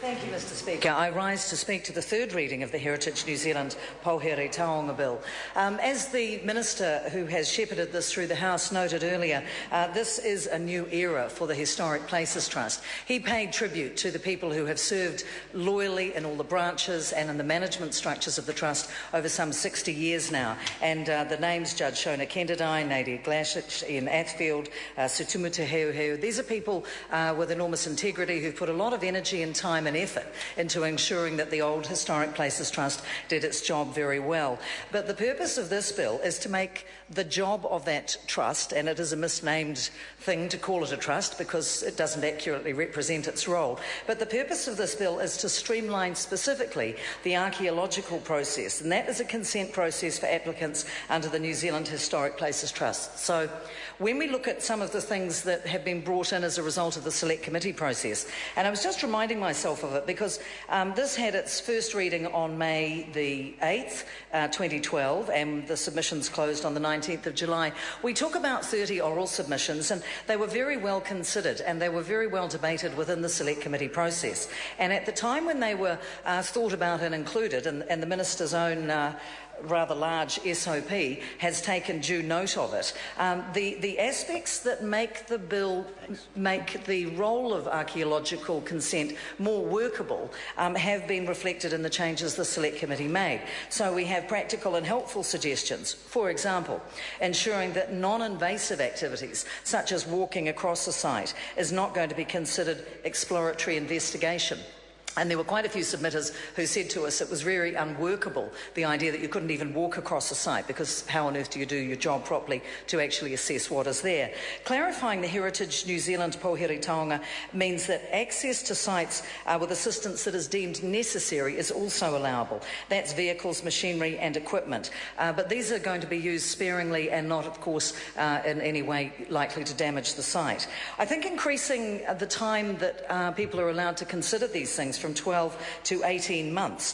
Thank you, Mr Speaker. I rise to speak to the third reading of the Heritage New Zealand Pouhere Taonga Bill. As the Minister who has shepherded this through the House noted earlier, this is a new era for the Historic Places Trust. He paid tribute to the people who have served loyally in all the branches and in the management structures of the Trust over some 60 years now. And the names Judge Shona Kenderdine, Nadia Glashich, Ian Athfield, Sutumuta Heuheu, these are people with enormous integrity who've put a lot of energy and time and effort into ensuring that the old Historic Places Trust did its job very well. But the purpose of this bill is to make the job of that trust, and it is a misnamed thing to call it a trust because it doesn't accurately represent its role, but the purpose of this bill is to streamline specifically the archaeological process, and that is a consent process for applicants under the New Zealand Historic Places Trust. So when we look at some of the things that have been brought in as a result of the select committee process, and I was just reminding myself of it because this had its first reading on May the 8th, 2012, and the submissions closed on the 19th of July. We took about 30 oral submissions, and they were very well considered and they were very well debated within the select committee process. And at the time when they were thought about and included, and the Minister's own rather large SOP has taken due note of it. The aspects that make the bill, make the role of archaeological consent more workable have been reflected in the changes the Select Committee made. So we have practical and helpful suggestions. For example, ensuring that non-invasive activities, such as walking across a site, is not going to be considered exploratory investigation. And there were quite a few submitters who said to us it was very unworkable, the idea that you couldn't even walk across a site, because how on earth do you do your job properly to actually assess what is there? Clarifying the Heritage New Zealand Pouhere Taonga means that access to sites with assistance that is deemed necessary is also allowable. That's vehicles, machinery and equipment. But these are going to be used sparingly and not, of course, in any way likely to damage the site. I think increasing the time that people are allowed to consider these things from 12 to 18 months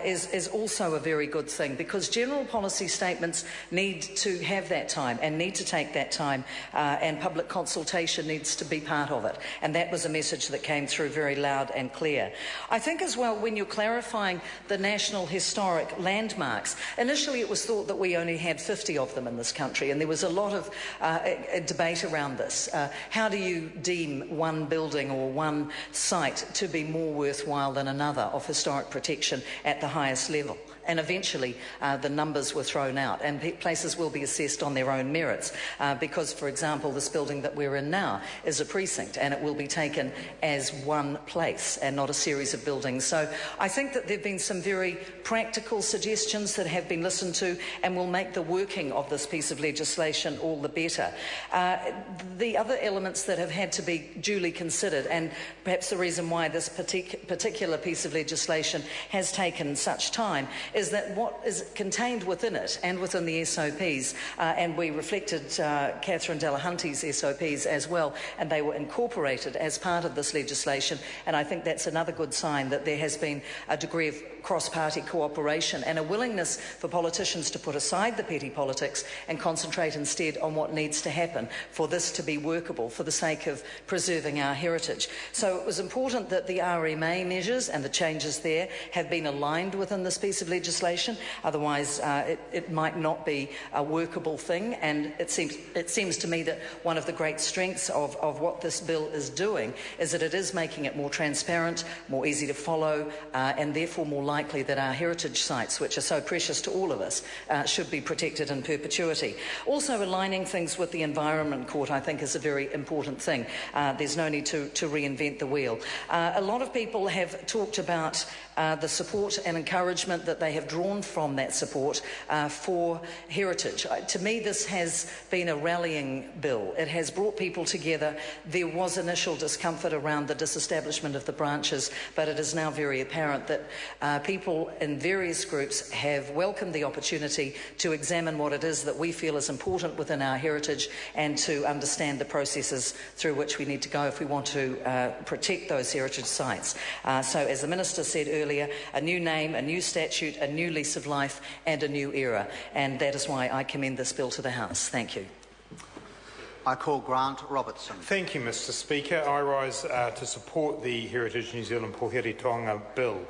is also a very good thing, because general policy statements need to have that time and need to take that time, and public consultation needs to be part of it. And that was a message that came through very loud and clear. I think as well, when you're clarifying the national historic landmarks, initially it was thought that we only had 50 of them in this country, and there was a lot of debate around this. How do you deem one building or one site to be more worthwhile than another of historic protection at the highest level? And eventually the numbers were thrown out, and places will be assessed on their own merits because, for example, this building that we're in now is a precinct, and it will be taken as one place and not a series of buildings. So I think that there have been some very practical suggestions that have been listened to and will make the working of this piece of legislation all the better. The other elements that have had to be duly considered, and perhaps the reason why this particular piece of legislation has taken such time, is that what is contained within it and within the SOPs, and we reflected Catherine Delahunty's SOPs as well, and they were incorporated as part of this legislation, and I think that's another good sign that there has been a degree of cross-party cooperation and a willingness for politicians to put aside the petty politics and concentrate instead on what needs to happen for this to be workable for the sake of preserving our heritage. So it was important that the RMA measures and the changes there have been aligned within this piece of legislation, otherwise it might not be a workable thing. And it seems to me that one of the great strengths of what this bill is doing is that it is making it more transparent, more easy to follow, and therefore more likely that our heritage sites, which are so precious to all of us, should be protected in perpetuity. Also, aligning things with the Environment Court, I think, is a very important thing. There's no need to reinvent the wheel. A lot of people have talked about the support and encouragement that they have drawn from that support for heritage. To me, this has been a rallying bill. It has brought people together. There was initial discomfort around the disestablishment of the branches, but it is now very apparent that people in various groups have welcomed the opportunity to examine what it is that we feel is important within our heritage and to understand the processes through which we need to go if we want to protect those heritage sites. So, as the Minister said earlier, a new name, a new statute, a new lease of life and a new era. And that is why I commend this bill to the House. Thank you. I call Grant Robertson. Thank you, Mr Speaker. I rise to support the Heritage New Zealand Pouhere Taonga Bill.